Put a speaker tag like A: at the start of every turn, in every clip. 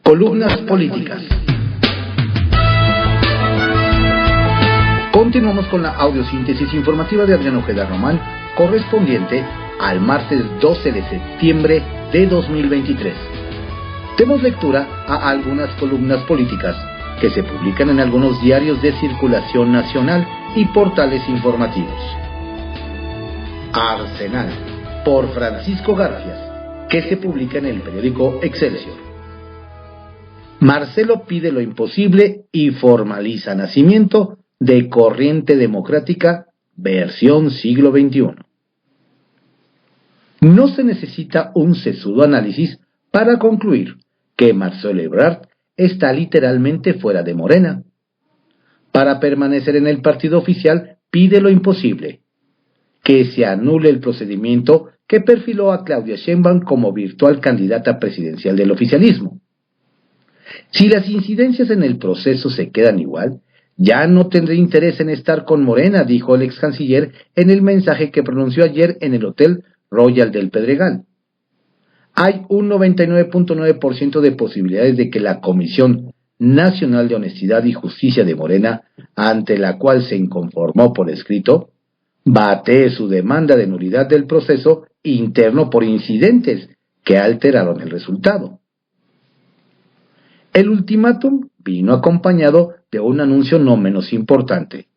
A: Columnas políticas. Continuamos con la audiosíntesis informativa de Adrián Ojeda Román, correspondiente al martes 12 de septiembre de 2023. Demos lectura a algunas columnas políticas que se publican en algunos diarios de circulación nacional y portales informativos. Arsenal, por Francisco Garfias, que se publica en el periódico Excelsior. Marcelo pide lo imposible y formaliza nacimiento de Corriente Democrática, versión siglo XXI. No se necesita un sesudo análisis para concluir que Marcelo Ebrard está literalmente fuera de Morena. Para permanecer en el partido oficial pide lo imposible: que se anule el procedimiento que perfiló a Claudia Sheinbaum como virtual candidata presidencial del oficialismo. Si las incidencias en el proceso se quedan igual, ya no tendré interés en estar con Morena, dijo el ex canciller en el mensaje que pronunció ayer en el Hotel Royal del Pedregal. Hay un 99.9% de posibilidades de que la Comisión Nacional de Honestidad y Justicia de Morena, ante la cual se inconformó por escrito, batee su demanda de nulidad del proceso interno por incidentes que alteraron el resultado. El ultimátum vino acompañado de un anuncio no menos importante.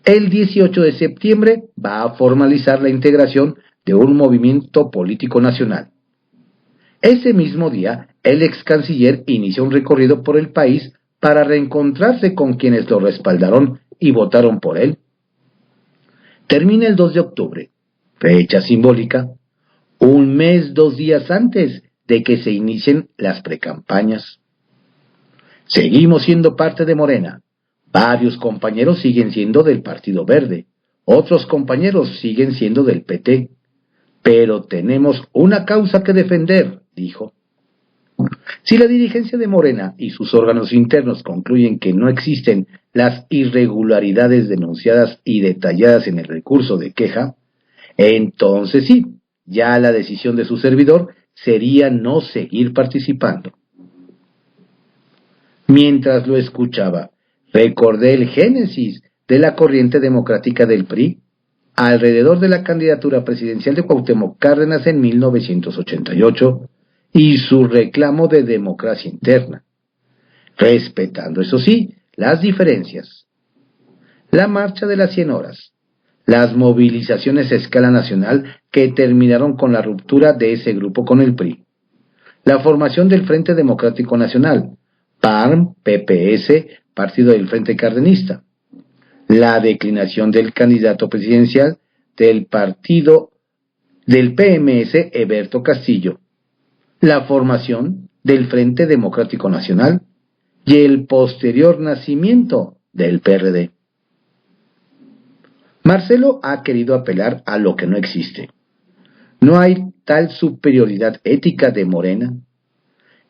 A: El 18 de septiembre va a formalizar la integración de un movimiento político nacional. Ese mismo día, el ex canciller inició un recorrido por el país para reencontrarse con quienes lo respaldaron y votaron por él. Termina el 2 de octubre, fecha simbólica, un mes, 2 días antes de que se inicien las precampañas. Seguimos siendo parte de Morena. Varios compañeros siguen siendo del Partido Verde. Otros compañeros siguen siendo del PT. Pero tenemos una causa que defender, dijo. Si la dirigencia de Morena y sus órganos internos concluyen que no existen las irregularidades denunciadas y detalladas en el recurso de queja, entonces sí, ya la decisión de su servidor sería no seguir participando. Mientras lo escuchaba, recordé el génesis de la corriente democrática del PRI alrededor de la candidatura presidencial de Cuauhtémoc Cárdenas en 1988 y su reclamo de democracia interna, respetando, eso sí, las diferencias. La marcha de las 100 horas, las movilizaciones a escala nacional que terminaron con la ruptura de ese grupo con el PRI, la formación del Frente Democrático Nacional, PARM, PPS, Partido del Frente Cardenista, la declinación del candidato presidencial del partido del PMS, Eberto Castillo, la formación del Frente Democrático Nacional y el posterior nacimiento del PRD. Marcelo ha querido apelar a lo que no existe. No hay tal superioridad ética de Morena.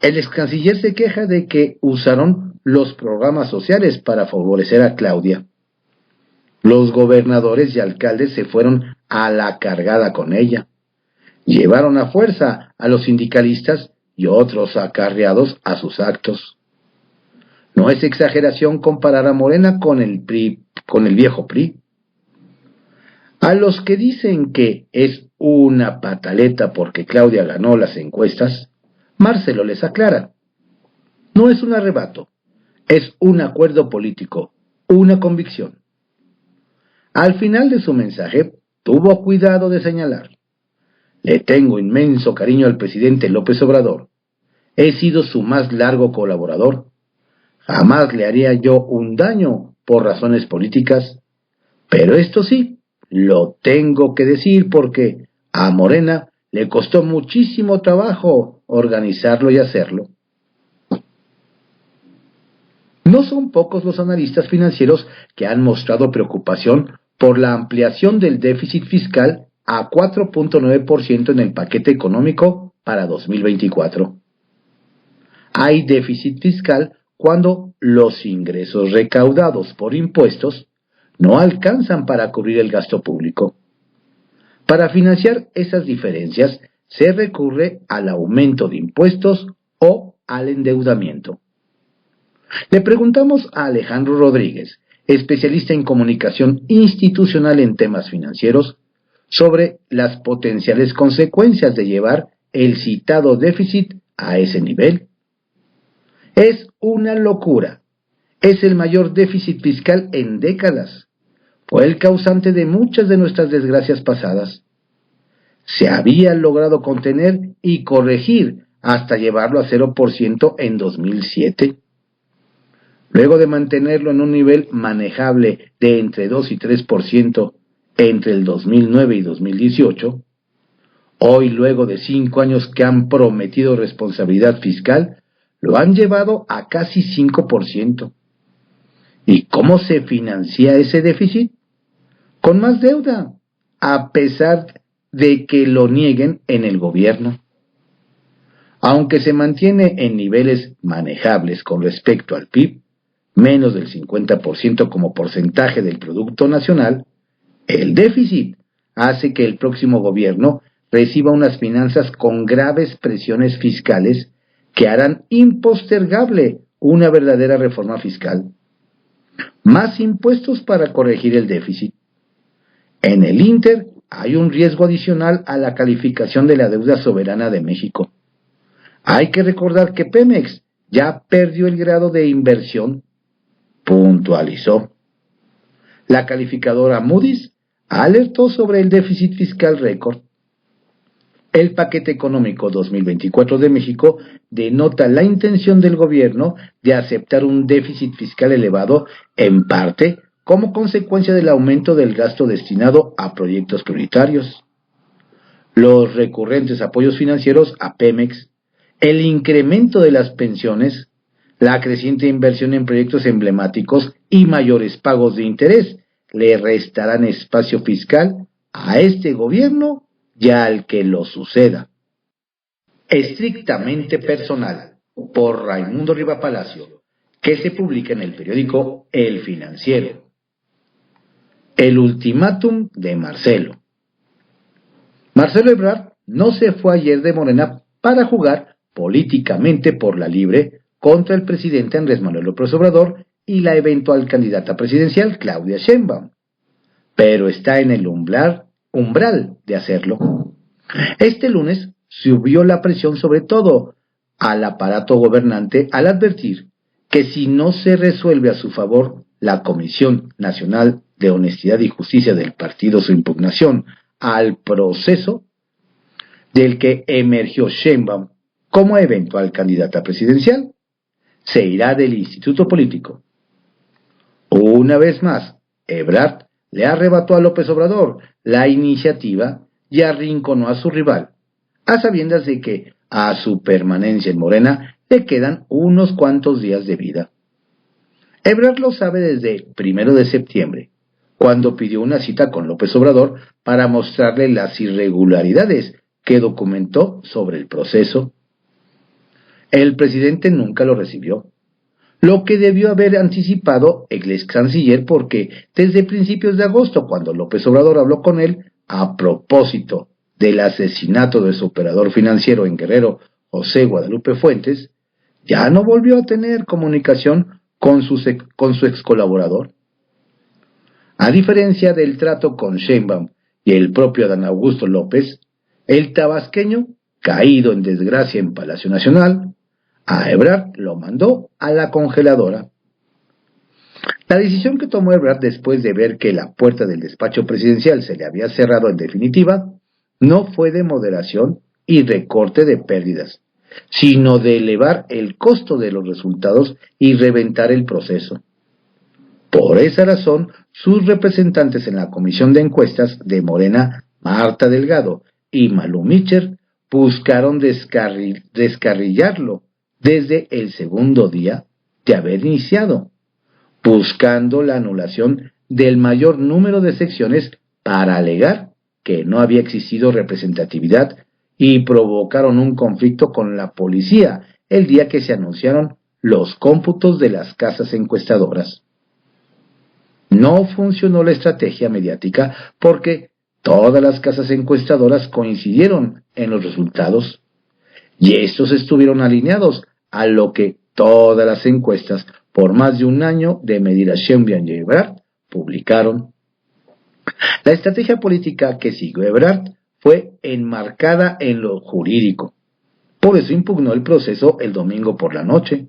A: El ex canciller se queja de que usaron los programas sociales para favorecer a Claudia. Los gobernadores y alcaldes se fueron a la cargada con ella. Llevaron a fuerza a los sindicalistas y otros acarreados a sus actos. No es exageración comparar a Morena con el PRI, con el viejo PRI. A los que dicen que es una pataleta porque Claudia ganó las encuestas, Marcelo les aclara: no es un arrebato, es un acuerdo político, una convicción. Al final de su mensaje, tuvo cuidado de señalar: le tengo inmenso cariño al presidente López Obrador. He sido su más largo colaborador. Jamás le haría yo un daño por razones políticas. Pero esto sí, lo tengo que decir porque a Morena le costó muchísimo trabajo organizarlo y hacerlo. No son pocos los analistas financieros que han mostrado preocupación por la ampliación del déficit fiscal a 4.9% en el paquete económico para 2024. Hay déficit fiscal cuando los ingresos recaudados por impuestos no alcanzan para cubrir el gasto público. Para financiar esas diferencias se recurre al aumento de impuestos o al endeudamiento. Le preguntamos a Alejandro Rodríguez, especialista en comunicación institucional en temas financieros, sobre las potenciales consecuencias de llevar el citado déficit a ese nivel. Es una locura. Es el mayor déficit fiscal en décadas. Fue el causante de muchas de nuestras desgracias pasadas. Se había logrado contener y corregir hasta llevarlo a 0% en 2007. Luego de mantenerlo en un nivel manejable de entre 2 y 3% entre el 2009 y 2018, hoy, luego de 5 años que han prometido responsabilidad fiscal, lo han llevado a casi 5%. ¿Y cómo se financia ese déficit? Con más deuda, a pesar de que lo nieguen en el gobierno. Aunque se mantiene en niveles manejables con respecto al PIB, menos del 50% como porcentaje del Producto Nacional, el déficit hace que el próximo gobierno reciba unas finanzas con graves presiones fiscales que harán impostergable una verdadera reforma fiscal. Más impuestos para corregir el déficit. En el Inter hay un riesgo adicional a la calificación de la deuda soberana de México. Hay que recordar que Pemex ya perdió el grado de inversión, puntualizó. La calificadora Moody's alertó sobre el déficit fiscal récord. El paquete económico 2024 de México denota la intención del gobierno de aceptar un déficit fiscal elevado, en parte como consecuencia del aumento del gasto destinado a proyectos prioritarios. Los recurrentes apoyos financieros a Pemex, el incremento de las pensiones, la creciente inversión en proyectos emblemáticos y mayores pagos de interés le restarán espacio fiscal a este gobierno y al que lo suceda. Estrictamente personal, por Raimundo Riva Palacio, que se publica en el periódico El Financiero. El ultimátum de Marcelo. Marcelo Ebrard no se fue ayer de Morena para jugar políticamente por la libre contra el presidente Andrés Manuel López Obrador y la eventual candidata presidencial Claudia Sheinbaum, pero está en el umbral de hacerlo. Este lunes subió la presión sobre todo al aparato gobernante al advertir que si no se resuelve a su favor la Comisión Nacional de Honestidad y Justicia del partido su impugnación al proceso del que emergió Sheinbaum como eventual candidata presidencial, se irá del instituto político. Una vez más, Ebrard le arrebató a López Obrador la iniciativa y arrinconó a su rival, a sabiendas de que a su permanencia en Morena le quedan unos cuantos días de vida. Ebrard lo sabe desde 1 de septiembre, cuando pidió una cita con López Obrador para mostrarle las irregularidades que documentó sobre el proceso. El presidente nunca lo recibió, lo que debió haber anticipado el ex canciller, porque desde principios de agosto, cuando López Obrador habló con él a propósito del asesinato de su operador financiero en Guerrero, José Guadalupe Fuentes, ya no volvió a tener comunicación con su ex colaborador. A diferencia del trato con Sheinbaum y el propio Adán Augusto López, el tabasqueño, caído en desgracia en Palacio Nacional, a Ebrard lo mandó a la congeladora. La decisión que tomó Ebrard después de ver que la puerta del despacho presidencial se le había cerrado en definitiva, no fue de moderación y recorte de pérdidas, sino de elevar el costo de los resultados y reventar el proceso. Por esa razón, sus representantes en la comisión de encuestas de Morena, Marta Delgado y Malú Micher, buscaron descarrilarlo desde el segundo día de haber iniciado, buscando la anulación del mayor número de secciones para alegar que no había existido representatividad, y provocaron un conflicto con la policía el día que se anunciaron los cómputos de las casas encuestadoras. No funcionó la estrategia mediática porque todas las casas encuestadoras coincidieron en los resultados, y estos estuvieron alineados a lo que todas las encuestas por más de un año de medir a Sheinbaum y Ebrard publicaron. La estrategia política que siguió Ebrard fue enmarcada en lo jurídico. Por eso impugnó el proceso el domingo por la noche,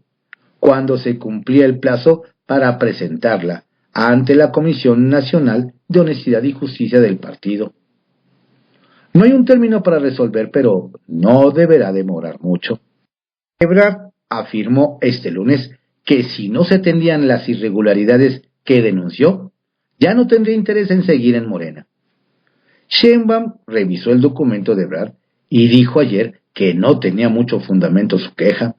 A: cuando se cumplía el plazo para presentarla ante la Comisión Nacional de Honestidad y Justicia del partido. No hay un término para resolver, pero no deberá demorar mucho. Ebrard afirmó este lunes que si no se atendían las irregularidades que denunció, ya no tendría interés en seguir en Morena. Sheinbaum revisó el documento de Ebrard y dijo ayer que no tenía mucho fundamento su queja.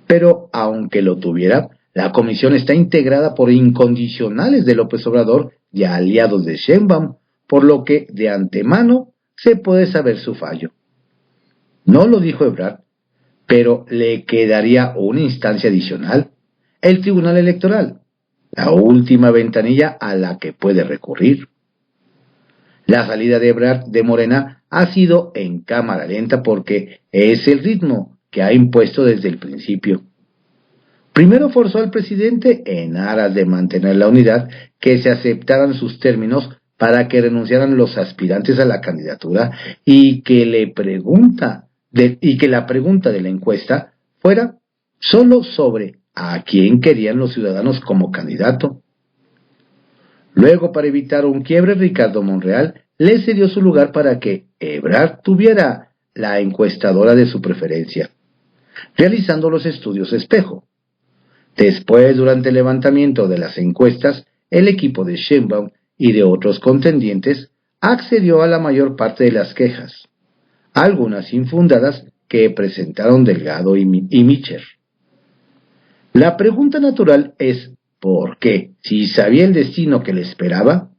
A: Pero aunque lo tuviera, la comisión está integrada por incondicionales de López Obrador y aliados de Sheinbaum, por lo que de antemano se puede saber su fallo. No lo dijo Ebrard, pero le quedaría una instancia adicional, el Tribunal Electoral, la última ventanilla a la que puede recurrir. La salida de Ebrard de Morena ha sido en cámara lenta porque es el ritmo que ha impuesto desde el principio. Primero forzó al presidente, en aras de mantener la unidad, que se aceptaran sus términos para que renunciaran los aspirantes a la candidatura y que la pregunta de la encuesta fuera solo sobre a quién querían los ciudadanos como candidato. Luego, para evitar un quiebre, Ricardo Monreal le cedió su lugar para que Ebrard tuviera la encuestadora de su preferencia, realizando los estudios espejo. Después, durante el levantamiento de las encuestas, el equipo de Sheinbaum y de otros contendientes accedió a la mayor parte de las quejas, algunas infundadas que presentaron Delgado y Micher. La pregunta natural es ¿por qué? Si sabía el destino que le esperaba,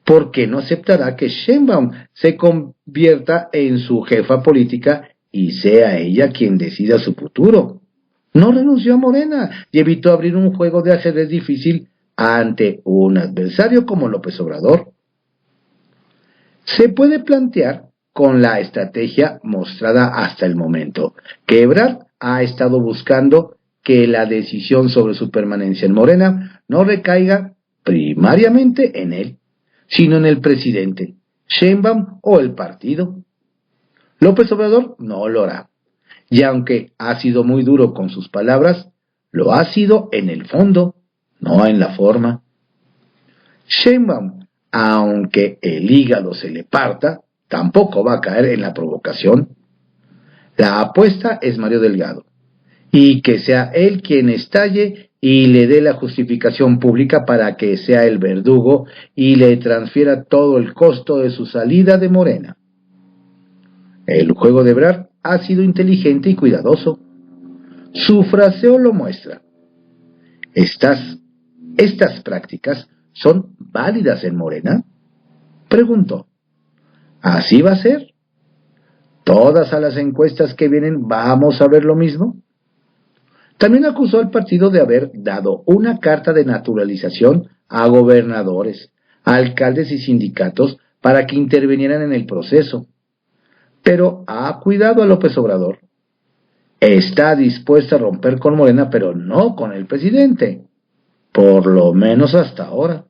A: ¿por qué no aceptará que Sheinbaum se convierta en su jefa política y sea ella quien decida su futuro? No renunció a Morena y evitó abrir un juego de ajedrez difícil ante un adversario como López Obrador. Se puede plantear con la estrategia mostrada hasta el momento, que Ebrard ha estado buscando que la decisión sobre su permanencia en Morena no recaiga primariamente en él, sino en el presidente, Sheinbaum o el partido. López Obrador no lo hará, y aunque ha sido muy duro con sus palabras, lo ha sido en el fondo, no en la forma. Sheinbaum, aunque el hígado se le parta, tampoco va a caer en la provocación. La apuesta es Mario Delgado, y que sea él quien estalle y le dé la justificación pública para que sea el verdugo y le transfiera todo el costo de su salida de Morena. El juego de Ebrard ha sido inteligente y cuidadoso. Su fraseo lo muestra. ¿Estas prácticas son válidas en Morena?, preguntó. ¿Así va a ser? ¿Todas a las encuestas que vienen vamos a ver lo mismo? También acusó al partido de haber dado una carta de naturalización a gobernadores, alcaldes y sindicatos para que intervinieran en el proceso. Pero ha cuidado a López Obrador. Está dispuesta a romper con Morena, pero no con el presidente, por lo menos hasta ahora.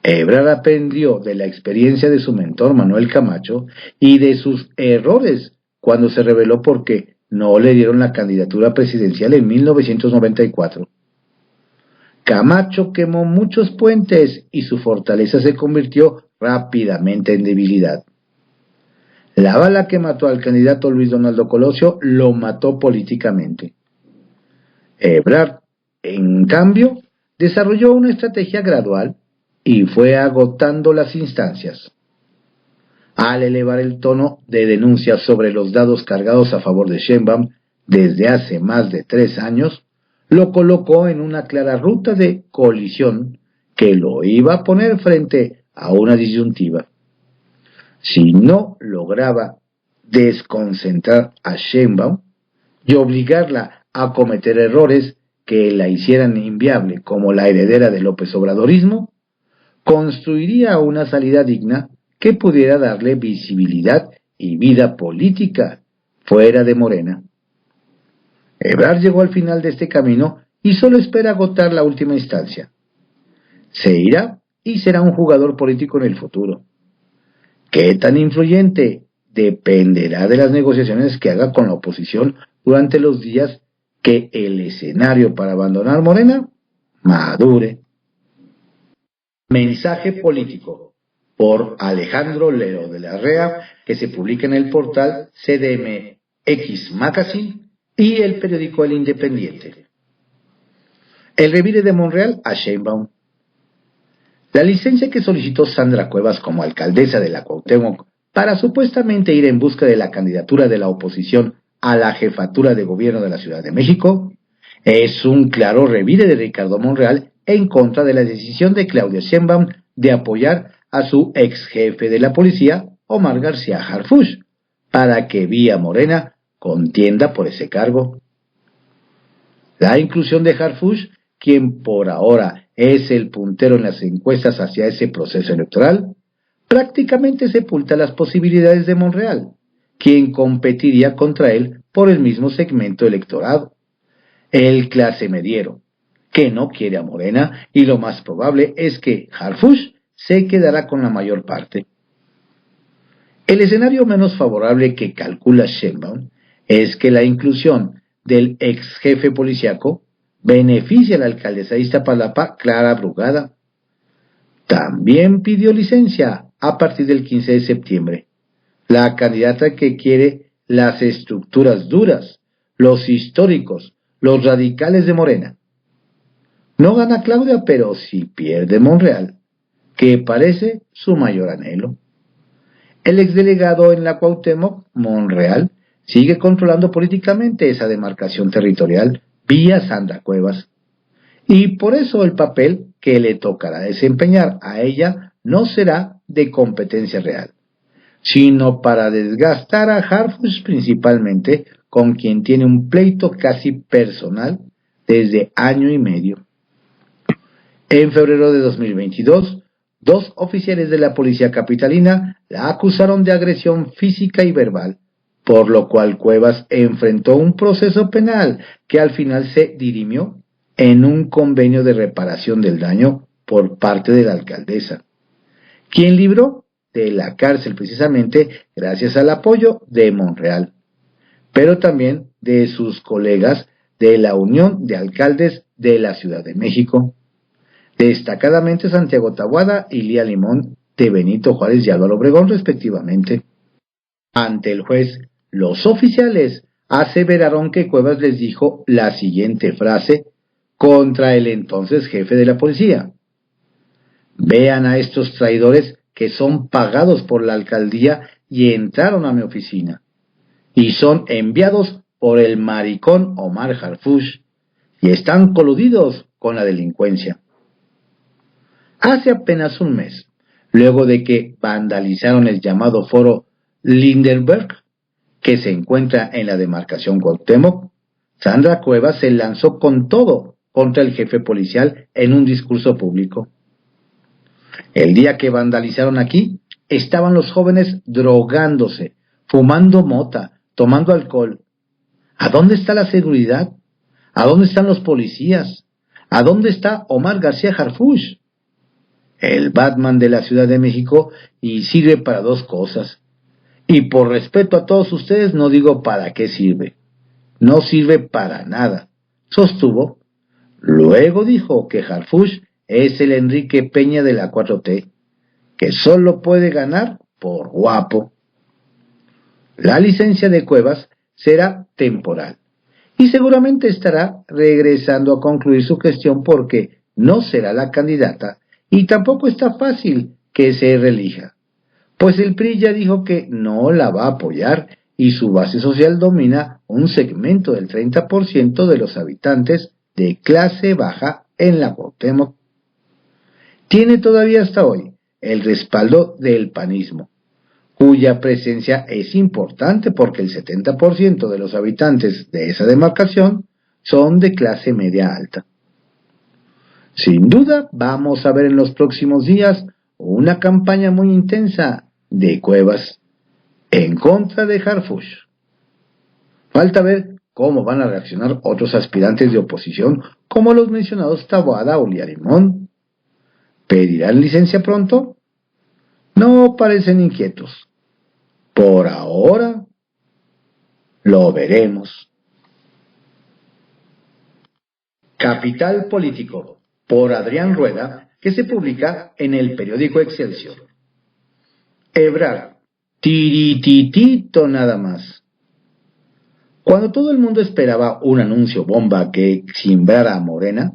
A: Ebrard aprendió de la experiencia de su mentor Manuel Camacho y de sus errores cuando se rebeló porque no le dieron la candidatura presidencial en 1994. Camacho quemó muchos puentes y su fortaleza se convirtió rápidamente en debilidad. La bala que mató al candidato Luis Donaldo Colosio lo mató políticamente. Ebrard, en cambio, desarrolló una estrategia gradual y fue agotando las instancias. Al elevar el tono de denuncias sobre los dados cargados a favor de Sheinbaum desde hace más de 3 años, lo colocó en una clara ruta de colisión que lo iba a poner frente a una disyuntiva. Si no lograba desconcentrar a Sheinbaum y obligarla a cometer errores que la hicieran inviable como la heredera del López Obradorismo, construiría una salida digna que pudiera darle visibilidad y vida política fuera de Morena. Ebrard llegó al final de este camino y solo espera agotar la última instancia. Se irá y será un jugador político en el futuro. ¿Qué tan influyente? Dependerá de las negociaciones que haga con la oposición durante los días que el escenario para abandonar Morena madure. Mensaje político por Alejandro Lero de la Rea, que se publica en el portal CDMX Magazine y el periódico El Independiente. El revire de Monreal a Sheinbaum. La licencia que solicitó Sandra Cuevas como alcaldesa de la Cuauhtémoc para supuestamente ir en busca de la candidatura de la oposición a la jefatura de gobierno de la Ciudad de México es un claro revire de Ricardo Monreal en contra de la decisión de Claudia Sheinbaum de apoyar a su ex jefe de la policía, Omar García Harfuch, para que vía Morena contienda por ese cargo. La inclusión de Harfuch, quien por ahora es el puntero en las encuestas hacia ese proceso electoral, prácticamente sepulta las posibilidades de Monreal, quien competiría contra él por el mismo segmento electorado, el clase mediero, que no quiere a Morena, y lo más probable es que Harfuch se quedará con la mayor parte. El escenario menos favorable que calcula Sheinbaum es que la inclusión del ex jefe policíaco beneficia a la alcaldesa de Iztapalapa, Clara Brugada. También pidió licencia a partir del 15 de septiembre. La candidata que quiere las estructuras duras, los históricos, los radicales de Morena. No gana Claudia, pero sí pierde Monreal, que parece su mayor anhelo. El exdelegado en la Cuauhtémoc, Monreal, sigue controlando políticamente esa demarcación territorial vía Sandra Cuevas. Y por eso el papel que le tocará desempeñar a ella no será de competencia real, sino para desgastar a Harfuch principalmente, con quien tiene un pleito casi personal desde año y medio. En febrero de 2022, 2 oficiales de la policía capitalina la acusaron de agresión física y verbal, por lo cual Cuevas enfrentó un proceso penal que al final se dirimió en un convenio de reparación del daño por parte de la alcaldesa, quien libró de la cárcel precisamente gracias al apoyo de Monreal, pero también de sus colegas de la Unión de Alcaldes de la Ciudad de México, destacadamente Santiago Taboada y Lía Limón de Benito Juárez y Álvaro Obregón respectivamente. Ante el juez, los oficiales aseveraron que Cuevas les dijo la siguiente frase contra el entonces jefe de la policía: vean a estos traidores que son pagados por la alcaldía y entraron a mi oficina, y son enviados por el maricón Omar Harfuch, y están coludidos con la delincuencia. Hace apenas un mes, luego de que vandalizaron el llamado foro Lindenberg, que se encuentra en la demarcación Cuauhtémoc, Sandra Cuevas se lanzó con todo contra el jefe policial en un discurso público. El día que vandalizaron aquí, estaban los jóvenes drogándose, fumando mota, tomando alcohol. ¿A dónde está la seguridad? ¿A dónde están los policías? ¿A dónde está Omar García Harfuch? El Batman de la Ciudad de México, y sirve para 2 cosas. Y por respeto a todos ustedes no digo para qué sirve. No sirve para nada, sostuvo. Luego dijo que Harfuch es el Enrique Peña de la 4T, que solo puede ganar por guapo. La licencia de Cuevas será temporal y seguramente estará regresando a concluir su gestión porque no será la candidata y tampoco está fácil que se reelija, pues el PRI ya dijo que no la va a apoyar y su base social domina un segmento del 30% de los habitantes de clase baja en la Cuauhtémoc. Tiene todavía hasta hoy el respaldo del panismo, cuya presencia es importante porque el 70% de los habitantes de esa demarcación son de clase media alta. Sin duda, vamos a ver en los próximos días una campaña muy intensa de Cuevas en contra de Harfuch. Falta ver cómo van a reaccionar otros aspirantes de oposición, como los mencionados Taboada o Liarimón. ¿Pedirán licencia pronto? No parecen inquietos. Por ahora, lo veremos. Capital Político, por Adrián Rueda, que se publica en el periódico Excelsior. Ebrard, tirititito nada más. Cuando todo el mundo esperaba un anuncio bomba que cimbrara a Morena,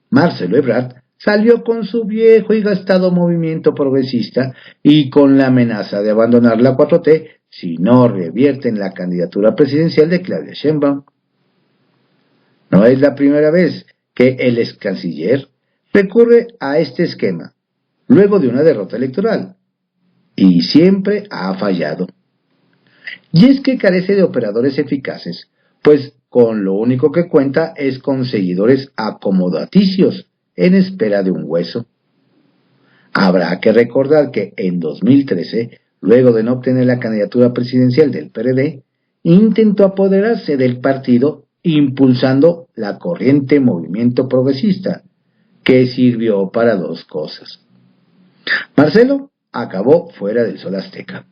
A: Marcelo Ebrard salió con su viejo y gastado movimiento progresista y con la amenaza de abandonar la 4T si no revierten la candidatura presidencial de Claudia Sheinbaum. No es la primera vez que el ex canciller recurre a este esquema, luego de una derrota electoral, y siempre ha fallado. Y es que carece de operadores eficaces, pues con lo único que cuenta es con seguidores acomodaticios en espera de un hueso. Habrá que recordar que en 2013, luego de no obtener la candidatura presidencial del PRD, intentó apoderarse del partido impulsando la corriente Movimiento Progresista, que sirvió para dos cosas. Marcelo acabó fuera del Sol Azteca.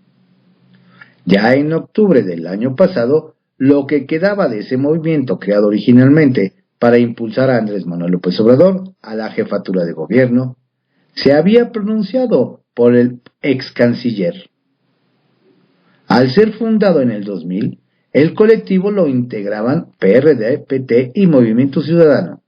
A: Ya en octubre del año pasado, lo que quedaba de ese movimiento creado originalmente para impulsar a Andrés Manuel López Obrador a la jefatura de gobierno, se había pronunciado por el ex canciller. Al ser fundado en el 2000, el colectivo lo integraban PRD, PT y Movimiento Ciudadano.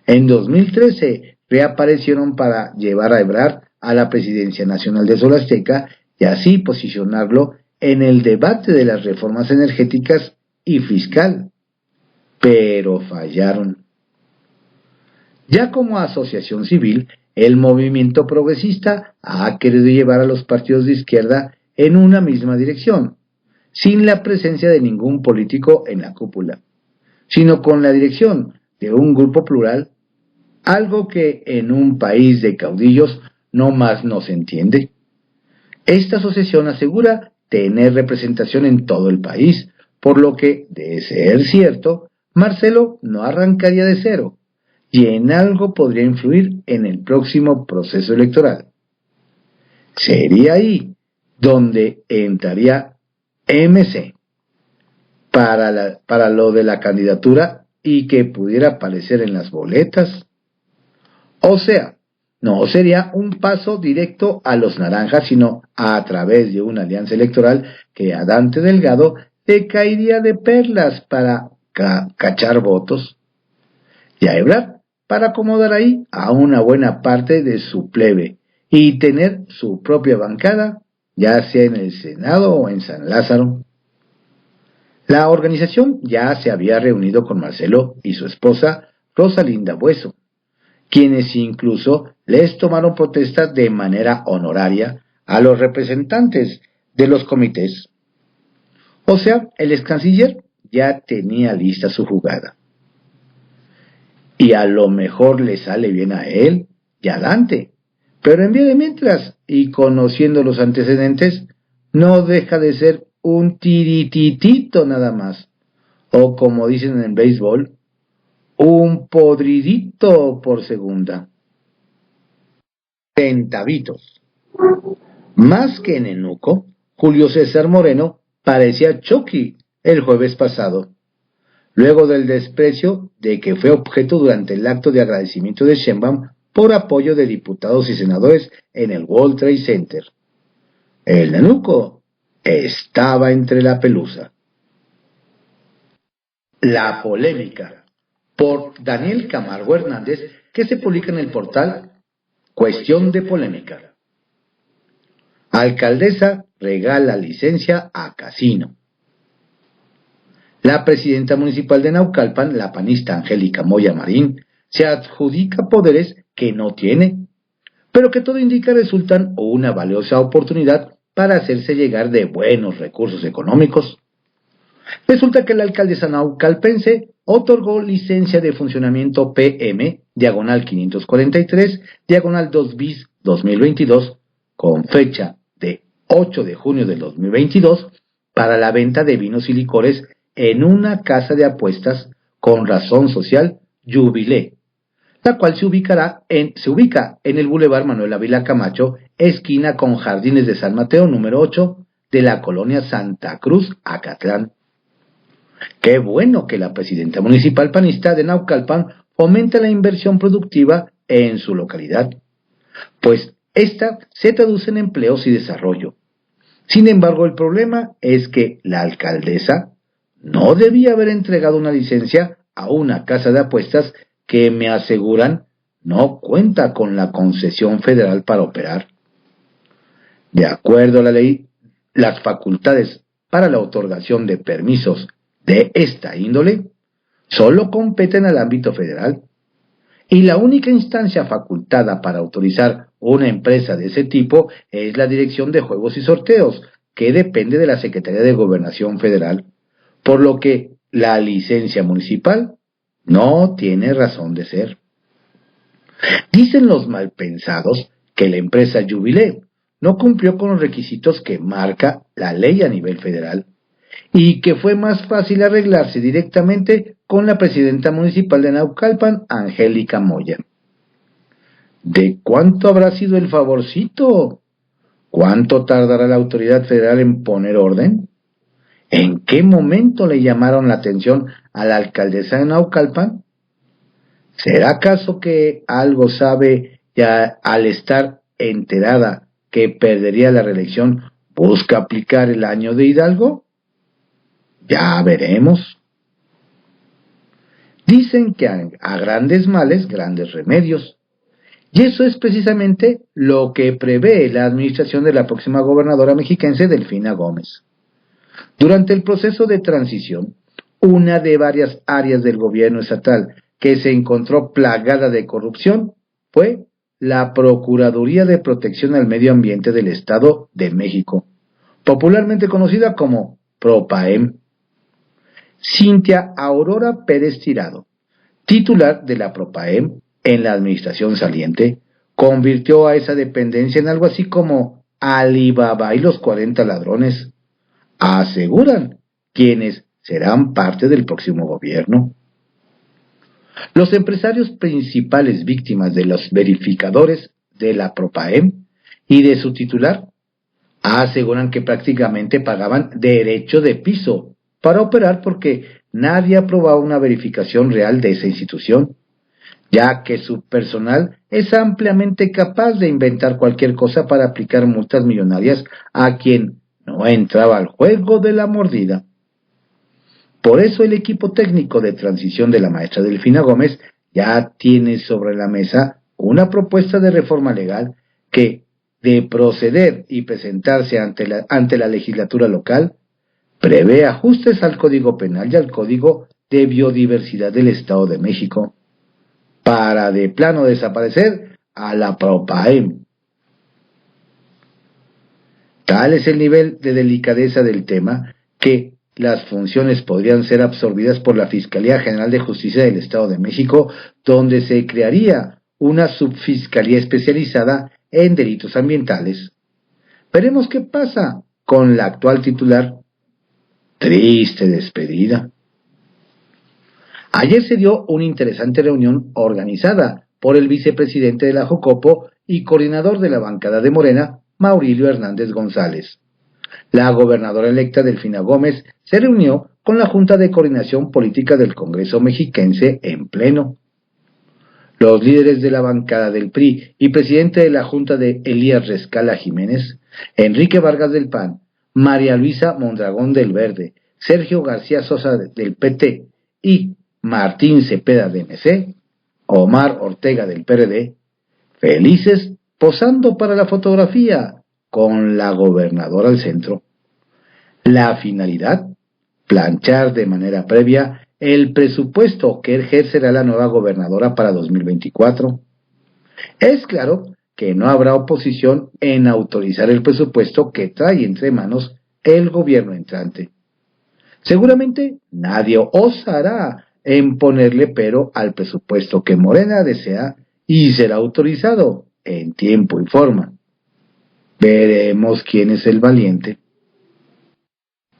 A: En 2013 reaparecieron para llevar a Ebrard a la presidencia nacional de Sol Azteca y así posicionarlo en el debate de las reformas energéticas y fiscal, pero fallaron. Ya como asociación civil, el movimiento progresista ha querido llevar a los partidos de izquierda en una misma dirección, sin la presencia de ningún político en la cúpula, sino con la dirección de un grupo plural, algo que en un país de caudillos no más no se entiende. Esta asociación asegura tener representación en todo el país, por lo que, de ser cierto, Marcelo no arrancaría de cero, y en algo podría influir en el próximo proceso electoral. Sería ahí donde entraría MC para lo de la candidatura y que pudiera aparecer en las boletas. O sea, no sería un paso directo a los naranjas, sino a través de una alianza electoral que a Dante Delgado le caería de perlas para cachar votos, y a Ebrard para acomodar ahí a una buena parte de su plebe y tener su propia bancada, ya sea en el Senado o en San Lázaro. La organización ya se había reunido con Marcelo y su esposa Rosalinda Bueso, quienes incluso les tomaron protesta de manera honoraria a los representantes de los comités. O sea, el ex canciller ya tenía lista su jugada. Y a lo mejor le sale bien a él y a Dante, pero en vía de mientras, y conociendo los antecedentes, no deja de ser un tirititito nada más, o como dicen en béisbol, un podridito por segunda. Centavitos. Más que nenuco, Julio César Moreno parecía Chucky el jueves pasado, luego del desprecio de que fue objeto durante el acto de agradecimiento de Sheinbaum por apoyo de diputados y senadores en el World Trade Center. El nenuco estaba entre la pelusa. La polémica, por Daniel Camargo Hernández, que se publica en el portal Cuestión de Polémica. Alcaldesa regala licencia a casino. La presidenta municipal de Naucalpan, la panista Angélica Moya Marín, se adjudica poderes que no tiene, pero que todo indica resultan una valiosa oportunidad para hacerse llegar de buenos recursos económicos. Resulta que la alcaldesa naucalpense otorgó licencia de funcionamiento PM, diagonal 543, diagonal 2 bis 2022, con fecha de 8 de junio del 2022, para la venta de vinos y licores en una casa de apuestas con razón social Jubilé, la cual se ubica en el Boulevard Manuel Ávila Camacho, esquina con Jardines de San Mateo, número 8, de la colonia Santa Cruz, Acatlán. Qué bueno que la presidenta municipal panista de Naucalpan fomenta la inversión productiva en su localidad, pues esta se traduce en empleos y desarrollo. Sin embargo, el problema es que la alcaldesa no debía haber entregado una licencia a una casa de apuestas que, me aseguran, no cuenta con la concesión federal para operar. De acuerdo a la ley, las facultades para la otorgación de permisos de esta índole solo competen al ámbito federal, y la única instancia facultada para autorizar una empresa de ese tipo es la Dirección de Juegos y Sorteos, que depende de la Secretaría de Gobernación Federal, por lo que la licencia municipal no tiene razón de ser. Dicen los malpensados que la empresa Jubilé no cumplió con los requisitos que marca la ley a nivel federal y que fue más fácil arreglarse directamente con la presidenta municipal de Naucalpan, Angélica Moya. ¿De cuánto habrá sido el favorcito? ¿Cuánto tardará la autoridad federal en poner orden? ¿En qué momento le llamaron la atención a la alcaldesa de Naucalpan? ¿Será acaso que algo sabe ya al estar enterada que perdería la reelección, busca aplicar el año de Hidalgo? Ya veremos. Dicen que a grandes males, grandes remedios. Y eso es precisamente lo que prevé la administración de la próxima gobernadora mexiquense, Delfina Gómez. Durante el proceso de transición, una de varias áreas del gobierno estatal que se encontró plagada de corrupción fue la Procuraduría de Protección al Medio Ambiente del Estado de México, popularmente conocida como PROPAEM. Cintia Aurora Pérez Tirado, titular de la PROPAEM en la administración saliente, convirtió a esa dependencia en algo así como Alibaba y los 40 ladrones, aseguran quienes serán parte del próximo gobierno. Los empresarios principales víctimas de los verificadores de la PROPAEM y de su titular aseguran que prácticamente pagaban derecho de piso para operar porque nadie aprobaba una verificación real de esa institución, ya que su personal es ampliamente capaz de inventar cualquier cosa para aplicar multas millonarias a quien no entraba al juego de la mordida. Por eso el equipo técnico de transición de la maestra Delfina Gómez ya tiene sobre la mesa una propuesta de reforma legal que, de proceder y presentarse ante la legislatura local, prevé ajustes al Código Penal y al Código de Biodiversidad del Estado de México, para de plano desaparecer a la PROPAEM. Tal es el nivel de delicadeza del tema que las funciones podrían ser absorbidas por la Fiscalía General de Justicia del Estado de México, donde se crearía una subfiscalía especializada en delitos ambientales. Veremos qué pasa con la actual titular. Triste despedida. Ayer se dio una interesante reunión organizada por el vicepresidente de la Jocopo y coordinador de la bancada de Morena, Maurilio Hernández González. La gobernadora electa Delfina Gómez se reunió con la Junta de Coordinación Política del Congreso Mexiquense en pleno. Los líderes de la bancada del PRI y presidente de la Junta de Elías Rescala Jiménez, Enrique Vargas del PAN, María Luisa Mondragón del Verde, Sergio García Sosa del PT y Martín Cepeda de MC, Omar Ortega del PRD, felices posando para la fotografía con la gobernadora al centro. La finalidad, planchar de manera previa el presupuesto que ejercerá la nueva gobernadora para 2024. Es claro que no habrá oposición en autorizar el presupuesto que trae entre manos el gobierno entrante. Seguramente nadie osará en ponerle pero al presupuesto que Morena desea y será autorizado en tiempo y forma. Veremos quién es el valiente.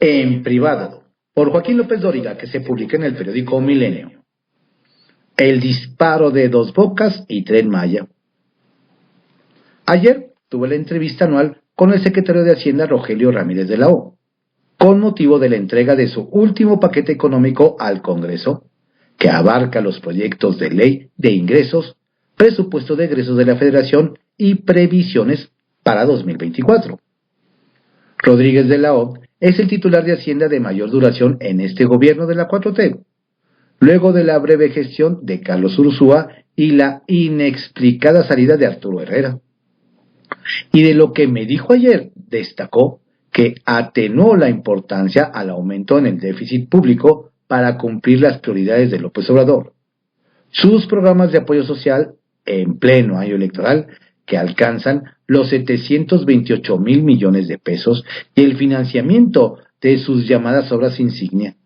A: En privado. por Joaquín López Dóriga, que se publica en el periódico Milenio. El disparo de Dos Bocas y Tren Maya. Ayer tuve la entrevista anual con el secretario de Hacienda Rogelio Ramírez de la O, con motivo de la entrega de su último paquete económico al Congreso, que abarca los proyectos de ley de ingresos, presupuesto de egresos de la Federación y previsiones para 2024. Rodríguez de la O es el titular de Hacienda de mayor duración en este gobierno de la 4T, luego de la breve gestión de Carlos Ursúa y la inexplicada salida de Arturo Herrera. Y de lo que me dijo ayer, destacó que atenuó la importancia al aumento en el déficit público para cumplir las prioridades de López Obrador, sus programas de apoyo social en pleno año electoral que alcanzan los 728,000 millones de pesos y el financiamiento de sus llamadas obras insignia,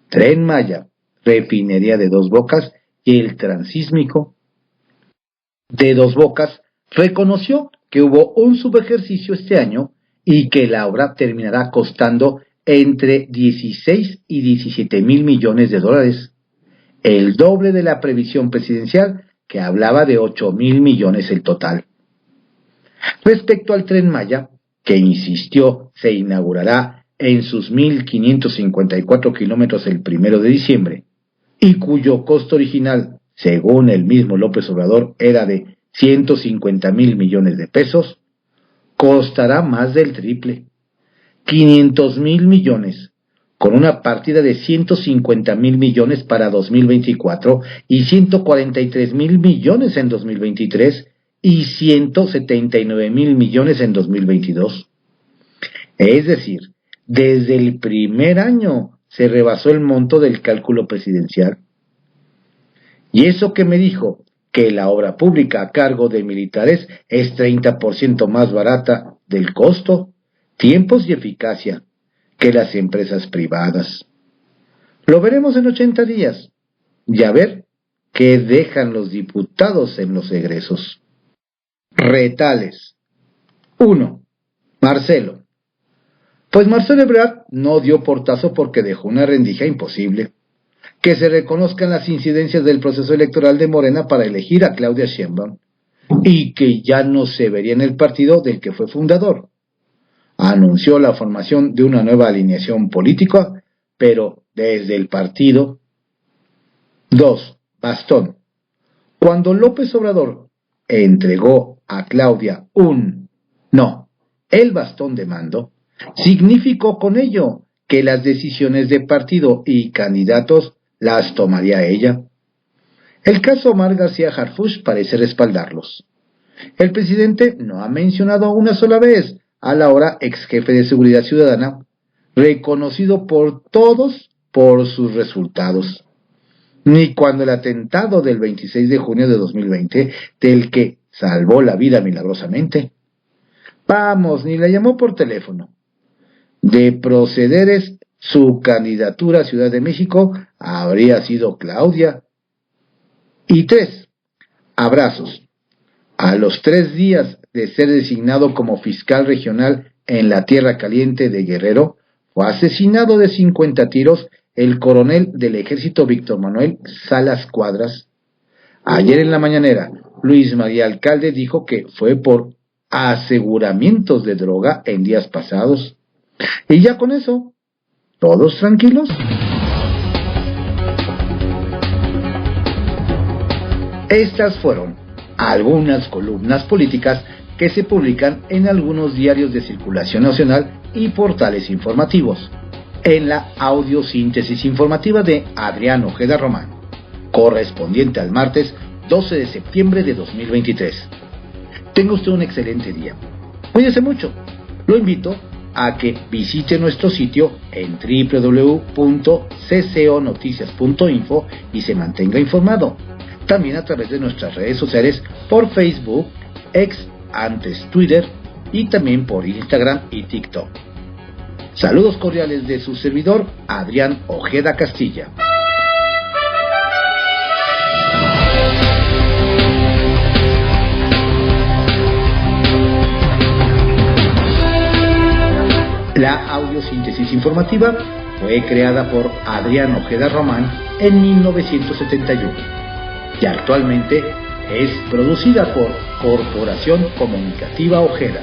A: Tren Maya, refinería de Dos Bocas y el transísmico de Dos Bocas. Reconoció que hubo un subejercicio este año y que la obra terminará costando entre 16 y 17,000 millones de dólares, el doble de la previsión presidencial, que hablaba de 8,000 millones el total. Respecto al Tren Maya, que insistió se inaugurará en sus 1,554 kilómetros el 1 de diciembre, y cuyo costo original, según el mismo López Obrador, era de 150,000 millones de pesos, costará más del triple, 500,000 millones, con una partida de 150,000 millones para 2024 y 143,000 millones en 2023 y 179,000 millones en 2022. Es decir, desde el primer año se rebasó el monto del cálculo presidencial. Y eso que me dijo, que la obra pública a cargo de militares es 30% más barata del costo, tiempos y eficacia que las empresas privadas. Lo veremos en 80 días y a ver qué dejan los diputados en los egresos. Retales. 1. Marcelo. Pues Marcelo Ebrard no dio portazo porque dejó una rendija imposible. Que se reconozcan las incidencias del proceso electoral de Morena para elegir a Claudia Sheinbaum y que ya no se vería en el partido del que fue fundador. Anunció la formación de una nueva alineación política, pero desde el partido. 2. Bastón. Cuando López Obrador entregó a Claudia el bastón de mando, significó con ello que las decisiones de partido y candidatos las tomaría ella. El caso Omar García Harfuch parece respaldarlos. El presidente no ha mencionado una sola vez al ahora ex jefe de Seguridad Ciudadana, reconocido por todos por sus resultados, ni cuando el atentado del 26 de junio de 2020, del que salvó la vida milagrosamente. Vamos, ni la llamó por teléfono. De procederes su candidatura a Ciudad de México habría sido Claudia. Y 3. Abrazos. A los 3 días de ser designado como fiscal regional en la Tierra Caliente de Guerrero, fue asesinado de 50 tiros el coronel del ejército Víctor Manuel Salas Cuadras. Ayer en la mañanera, Luis María Alcalde dijo que fue por aseguramientos de droga en días pasados. Y ya con eso, ¿todos tranquilos? Estas fueron algunas columnas políticas que se publican en algunos diarios de circulación nacional y portales informativos, en la audiosíntesis informativa de Adrián Ojeda Román, correspondiente al martes 12 de septiembre de 2023. Tenga usted un excelente día. Cuídese mucho. Lo invito a que visite nuestro sitio en www.cconoticias.info y se mantenga informado. También a través de nuestras redes sociales por Facebook, antes Twitter, y también por Instagram y TikTok. Saludos cordiales de su servidor, Adrián Ojeda Castilla. La audiosíntesis informativa fue creada por Adrián Ojeda Román en 1971 y actualmente es producida por Corporación Comunicativa Ojeda.